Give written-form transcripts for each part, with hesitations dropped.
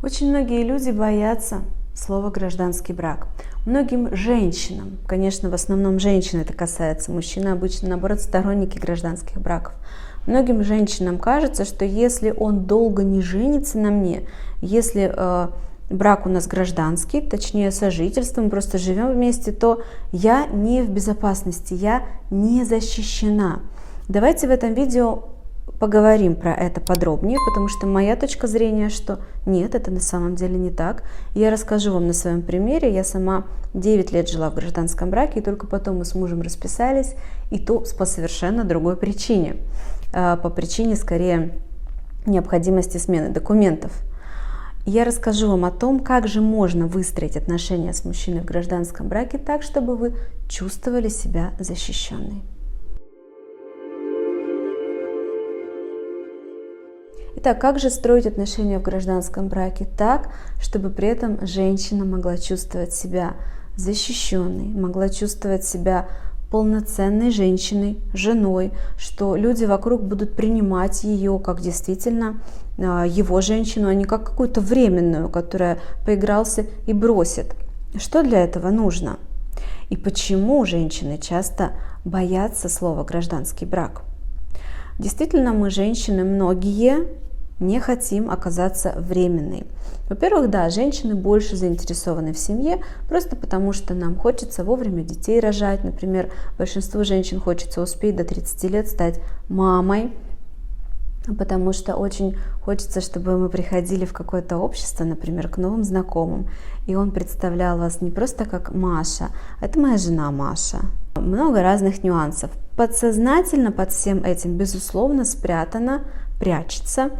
Очень многие люди боятся слова «гражданский брак». Многим женщинам, конечно, в основном женщин это касается, мужчины обычно, наоборот, сторонники гражданских браков. Многим женщинам кажется, что если он долго не женится на мне, если брак у нас гражданский, точнее сожительство, мы просто живем вместе, то я не в безопасности, я не защищена. Давайте в этом видео поговорим про это подробнее, потому что моя точка зрения, что нет, это на самом деле не так. Я расскажу вам на своем примере. Я сама 9 лет жила в гражданском браке, и только потом мы с мужем расписались, и то по совершенно другой причине. По причине, скорее, необходимости смены документов. Я расскажу вам о том, как же можно выстроить отношения с мужчиной в гражданском браке так, чтобы вы чувствовали себя защищенной. Итак, как же строить отношения в гражданском браке так, чтобы при этом женщина могла чувствовать себя защищенной, могла чувствовать себя полноценной женщиной, женой, что люди вокруг будут принимать ее как действительно его женщину, а не как какую-то временную, которая поигрался и бросит. Что для этого нужно? И почему женщины часто боятся слова «гражданский брак»? Действительно, мы, женщины, многие не хотим оказаться временной. Во-первых, да, женщины больше заинтересованы в семье, просто потому что нам хочется вовремя детей рожать. Например, большинству женщин хочется успеть до 30 лет стать мамой, потому что очень хочется, чтобы мы приходили в какое-то общество, например, к новым знакомым, и он представлял вас не просто как Маша, а это моя жена Маша. Много разных нюансов. Подсознательно под всем этим, безусловно, прячется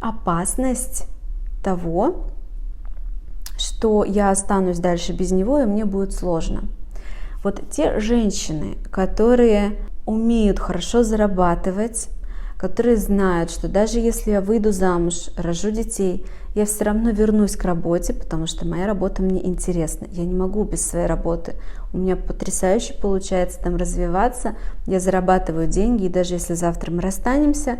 опасность того, что я останусь дальше без него, и мне будет сложно. Вот те женщины, которые умеют хорошо зарабатывать, которые знают, что даже если я выйду замуж, рожу детей, я все равно вернусь к работе, потому что моя работа мне интересна. Я не могу без своей работы. У меня потрясающе получается там развиваться, я зарабатываю деньги, и даже если завтра мы расстанемся,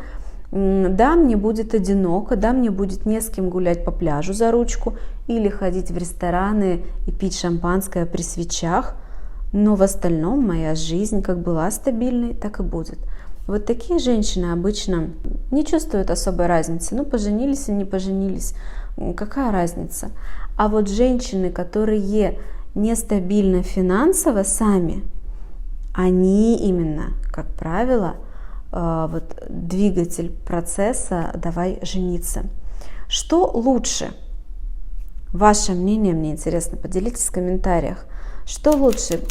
да, мне будет одиноко, да, мне будет не с кем гулять по пляжу за ручку или ходить в рестораны и пить шампанское при свечах, но в остальном моя жизнь как была стабильной, так и будет. Вот такие женщины обычно не чувствуют особой разницы. Ну, поженились и не поженились, какая разница? А вот женщины, которые нестабильны финансово сами, они именно, как правило, вот двигатель процесса «давай жениться». Что лучше? Ваше мнение, мне интересно, поделитесь в комментариях. Что лучше?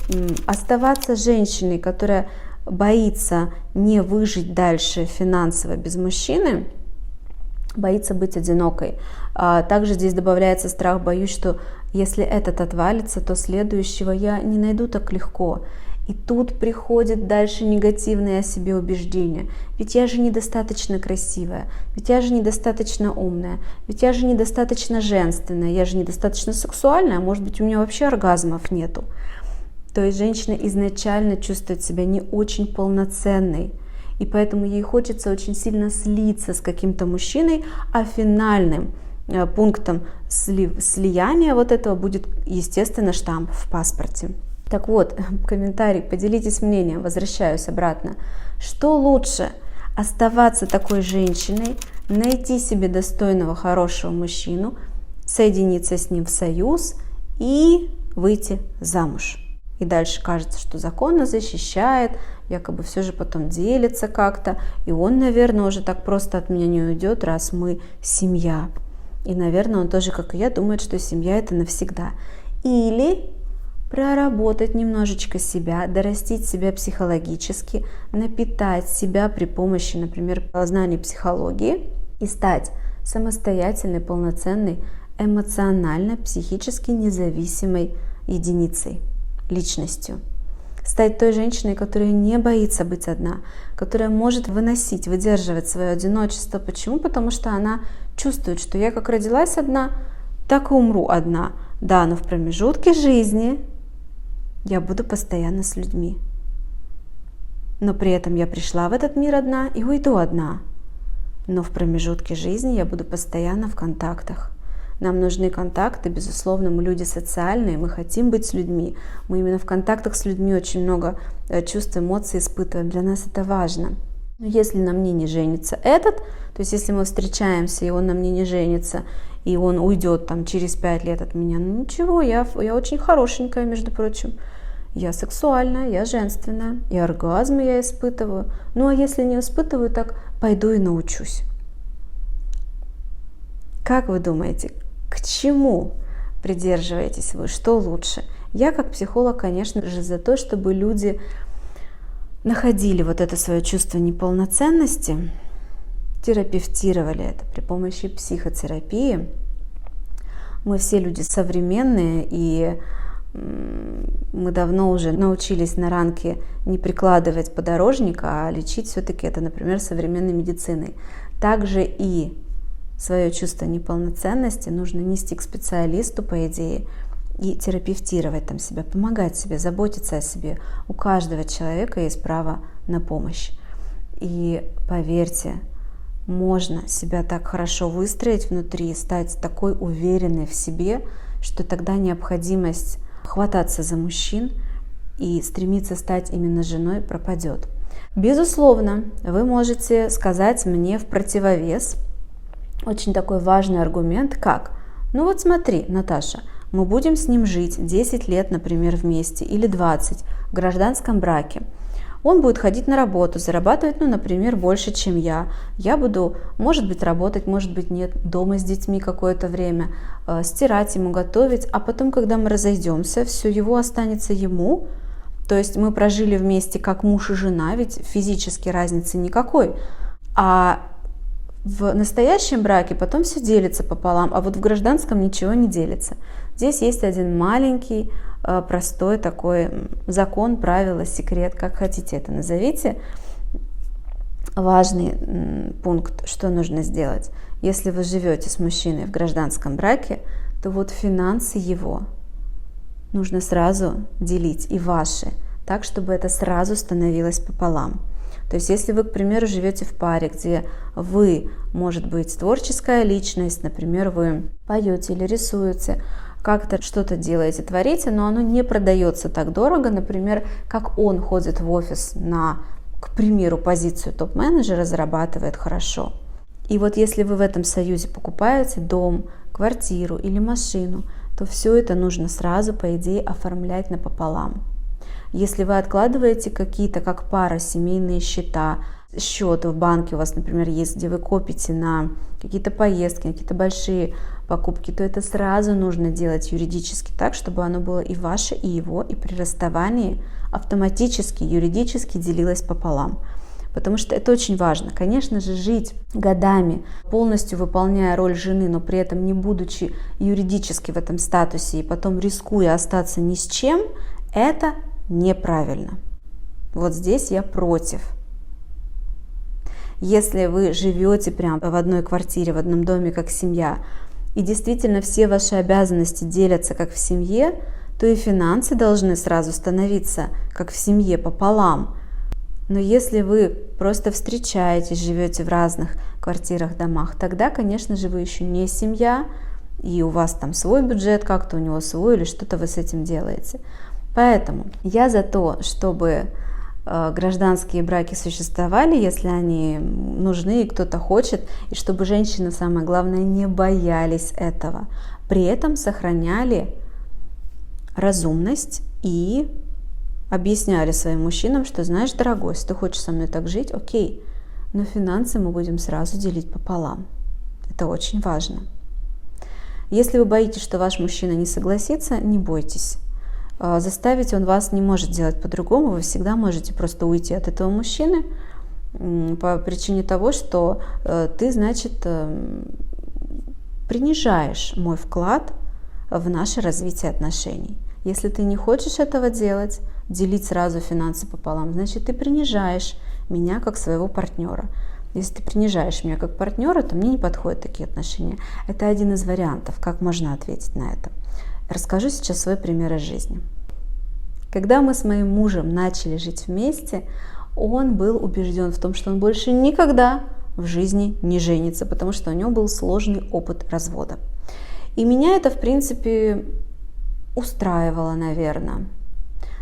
Оставаться женщиной, которая боится не выжить дальше финансово без мужчины, боится быть одинокой. Также здесь добавляется страх, боюсь, что если этот отвалится, то следующего я не найду так легко. И тут приходит дальше негативное о себе убеждение. Ведь я же недостаточно красивая, ведь я же недостаточно умная, ведь я же недостаточно женственная, я же недостаточно сексуальная, а может быть у меня вообще оргазмов нету. То есть женщина изначально чувствует себя не очень полноценной, и поэтому ей хочется очень сильно слиться с каким-то мужчиной, а финальным пунктом слияния вот этого будет, естественно, штамп в паспорте. Так вот, комментарий, поделитесь мнением, возвращаюсь обратно. Что лучше? Оставаться такой женщиной, найти себе достойного, хорошего мужчину, соединиться с ним в союз и выйти замуж. И дальше кажется, что закон нас защищает, якобы все же потом делится как-то, и он, наверное, уже так просто от меня не уйдет, раз мы семья. И, наверное, он тоже, как и я, думает, что семья – это навсегда. Или проработать немножечко себя, дорастить себя психологически, напитать себя при помощи, например, знаний психологии и стать самостоятельной, полноценной, эмоционально, психически независимой единицей, личностью. Стать той женщиной, которая не боится быть одна, которая может выносить, выдерживать свое одиночество. Почему? Потому что она чувствует, что я как родилась одна, так и умру одна. Да, но в промежутке жизни я буду постоянно с людьми. Но при этом я пришла в этот мир одна и уйду одна. Но в промежутке жизни я буду постоянно в контактах. Нам нужны контакты, безусловно, мы люди социальные, мы хотим быть с людьми, мы именно в контактах с людьми очень много чувств, эмоций испытываем, для нас это важно. Но если на мне не женится этот, то есть если мы встречаемся, и он на мне не женится, и он уйдет там через 5 лет от меня, ну ничего, я очень хорошенькая, между прочим. Я сексуальная, я женственная, и оргазмы я испытываю. Ну а если не испытываю, так пойду и научусь. Как вы думаете, к чему придерживаетесь вы? Что лучше? Я как психолог, конечно же, за то, чтобы люди находили вот это свое чувство неполноценности, терапевтировали это при помощи психотерапии. Мы все люди современные, и мы давно уже научились на ранке не прикладывать подорожника, а лечить все-таки это, например, современной медициной. Также и свое чувство неполноценности нужно нести к специалисту, по идее, и терапевтировать там себя, помогать себе, заботиться о себе. У каждого человека есть право на помощь. И поверьте, можно себя так хорошо выстроить внутри, стать такой уверенной в себе, что тогда необходимость хвататься за мужчин и стремиться стать именно женой пропадет. Безусловно, вы можете сказать мне в противовес очень такой важный аргумент, как: ну вот смотри, Наташа, мы будем с ним жить 10 лет, например, вместе, или 20 в гражданском браке. Он будет ходить на работу, зарабатывать, ну, например, больше, чем я. Я буду, может быть, работать, может быть, нет, дома с детьми какое-то время, стирать ему, готовить. А потом, когда мы разойдемся, все его останется ему. То есть мы прожили вместе как муж и жена, ведь физически разницы никакой. А в настоящем браке потом все делится пополам, а вот в гражданском ничего не делится. Здесь есть один маленький, простой такой закон, правило, секрет, как хотите это назовите. Важный пункт, что нужно сделать. Если вы живете с мужчиной в гражданском браке, то вот финансы его нужно сразу делить, и ваши, так, чтобы это сразу становилось пополам. То есть, если вы, к примеру, живете в паре, где вы, может быть, творческая личность, например, вы поете или рисуете, как-то что-то делаете, творите, но оно не продается так дорого, например, как он ходит в офис на, к примеру, позицию топ-менеджера, зарабатывает хорошо. И вот если вы в этом союзе покупаете дом, квартиру или машину, то все это нужно сразу, по идее, оформлять напополам. Если вы откладываете какие-то, как пара, семейные счета, счет в банке у вас, например, есть, где вы копите на какие-то поездки, на какие-то большие покупки, то это сразу нужно делать юридически так, чтобы оно было и ваше, и его, и при расставании автоматически, юридически делилось пополам. Потому что это очень важно. Конечно же, жить годами, полностью выполняя роль жены, но при этом не будучи юридически в этом статусе и потом рискуя остаться ни с чем, это неправильно. Вот здесь я против. Если вы живете прямо в одной квартире, в одном доме, как семья, и действительно все ваши обязанности делятся как в семье, то и финансы должны сразу становиться как в семье пополам. Но если вы просто встречаетесь, живете в разных квартирах, домах, тогда, конечно же, вы еще не семья, и у вас там свой бюджет как-то, у него свой, или что-то вы с этим делаете. Поэтому я за то, чтобы гражданские браки существовали, если они нужны и кто-то хочет, и чтобы женщины, самое главное, не боялись этого. При этом сохраняли разумность и объясняли своим мужчинам, что, знаешь, дорогой, если ты хочешь со мной так жить, окей, но финансы мы будем сразу делить пополам. Это очень важно. Если вы боитесь, что ваш мужчина не согласится, не бойтесь. Заставить он вас не может делать по-другому, вы всегда можете просто уйти от этого мужчины по причине того, что ты, значит, принижаешь мой вклад в наше развитие отношений. Если ты не хочешь этого делать, делить сразу финансы пополам, значит, ты принижаешь меня как своего партнера. Если ты принижаешь меня как партнера, то мне не подходят такие отношения. Это один из вариантов, как можно ответить на это. Расскажу сейчас свой пример из жизни. Когда мы с моим мужем начали жить вместе, он был убежден в том, что он больше никогда в жизни не женится, потому что у него был сложный опыт развода. И меня это, в принципе, устраивало, наверное.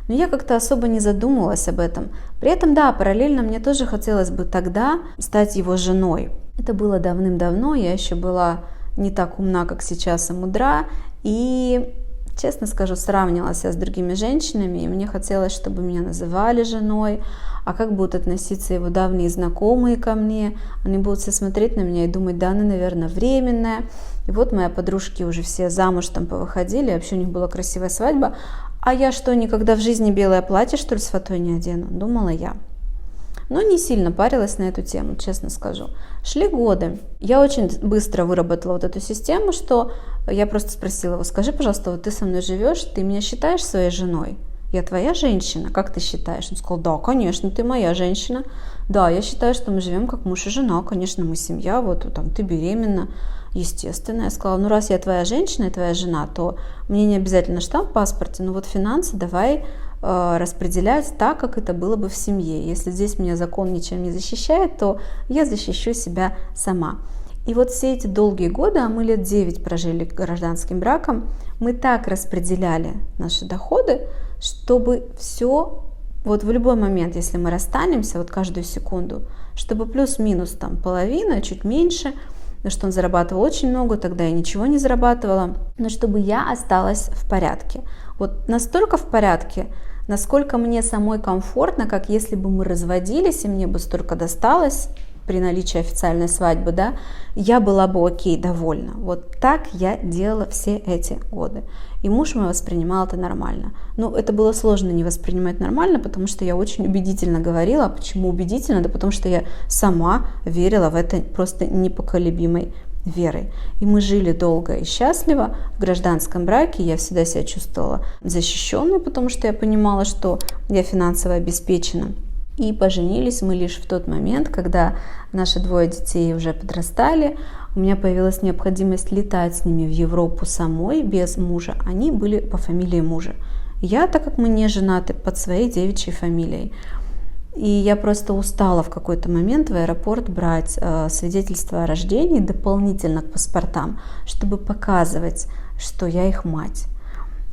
Но я как-то особо не задумывалась об этом. При этом, да, параллельно мне тоже хотелось бы тогда стать его женой. Это было давным-давно, я еще была не так умна, как сейчас, и мудра. И, честно скажу, сравнивала себя с другими женщинами, и мне хотелось, чтобы меня называли женой. А как будут относиться его давние знакомые ко мне? Они будут все смотреть на меня и думать, да, она, наверное, временная. И вот мои подружки уже все замуж там повыходили, вообще у них была красивая свадьба. А я что, никогда в жизни белое платье, что ли, с фатой не одену? Думала я. Но не сильно парилась на эту тему, честно скажу. Шли годы. Я очень быстро выработала вот эту систему, что я просто спросила его, скажи, пожалуйста, вот ты со мной живешь, ты меня считаешь своей женой? Я твоя женщина, как ты считаешь? Он сказал, да, конечно, ты моя женщина. Да, я считаю, что мы живем как муж и жена, конечно, мы семья, вот там ты беременна. Естественно, я сказала, ну раз я твоя женщина и твоя жена, то мне не обязательно штамп в паспорте, но вот финансы давай распределять так, как это было бы в семье. Если здесь меня закон ничем не защищает, то я защищу себя сама. И вот все эти долгие годы, а мы лет 9 прожили гражданским браком, мы так распределяли наши доходы, чтобы все, вот в любой момент, если мы расстанемся, вот каждую секунду, чтобы плюс-минус там половина, чуть меньше, потому что он зарабатывал очень много, тогда я ничего не зарабатывала, но чтобы я осталась в порядке. Вот настолько в порядке, насколько мне самой комфортно, как если бы мы разводились, и мне бы столько досталось при наличии официальной свадьбы, да, я была бы окей, довольна. Вот так я делала все эти годы. И муж мой воспринимал это нормально. Но это было сложно не воспринимать нормально, потому что я очень убедительно говорила. А почему убедительно? Да потому что я сама верила в это просто непоколебимой верой. И мы жили долго и счастливо в гражданском браке. Я всегда себя чувствовала защищенной, потому что я понимала, что я финансово обеспечена. И поженились мы лишь в тот момент, когда наши 2 детей уже подрастали. У меня появилась необходимость летать с ними в Европу самой, без мужа. Они были по фамилии мужа. Я, так как мы не женаты, под своей девичьей фамилией. И я просто устала в какой-то момент в аэропорт брать свидетельство о рождении дополнительно к паспортам, чтобы показывать, что я их мать.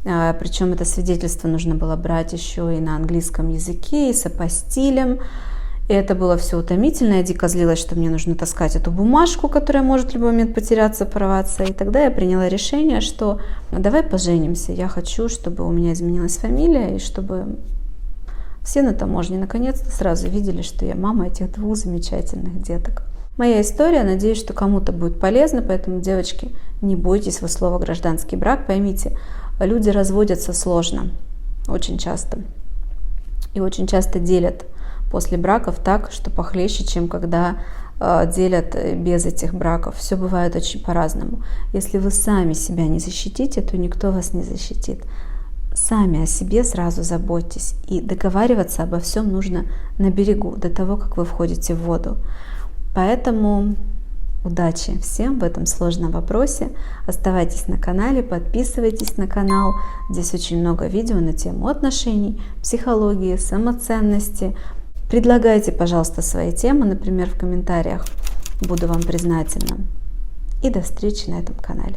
Причем это свидетельство нужно было брать еще и на английском языке, и с апостилем. И это было все утомительно. Я дико злилась, что мне нужно таскать эту бумажку, которая может в любой момент потеряться, порваться. И тогда я приняла решение, что давай поженимся. Я хочу, чтобы у меня изменилась фамилия, и чтобы все на таможне наконец-то сразу видели, что я мама этих 2 замечательных деток. Моя история, надеюсь, что кому-то будет полезна, поэтому, девочки, не бойтесь вы слова «гражданский брак», поймите, люди разводятся сложно, очень часто. И очень часто делят после браков так, что похлеще, чем когда делят без этих браков. Все бывает очень по-разному. Если вы сами себя не защитите, то никто вас не защитит. Сами о себе сразу заботьтесь. И договариваться обо всем нужно на берегу, до того, как вы входите в воду. Поэтому удачи всем в этом сложном вопросе. Оставайтесь на канале, подписывайтесь на канал. Здесь очень много видео на тему отношений, психологии, самоценности. Предлагайте, пожалуйста, свои темы, например, в комментариях. Буду вам признательна. И до встречи на этом канале.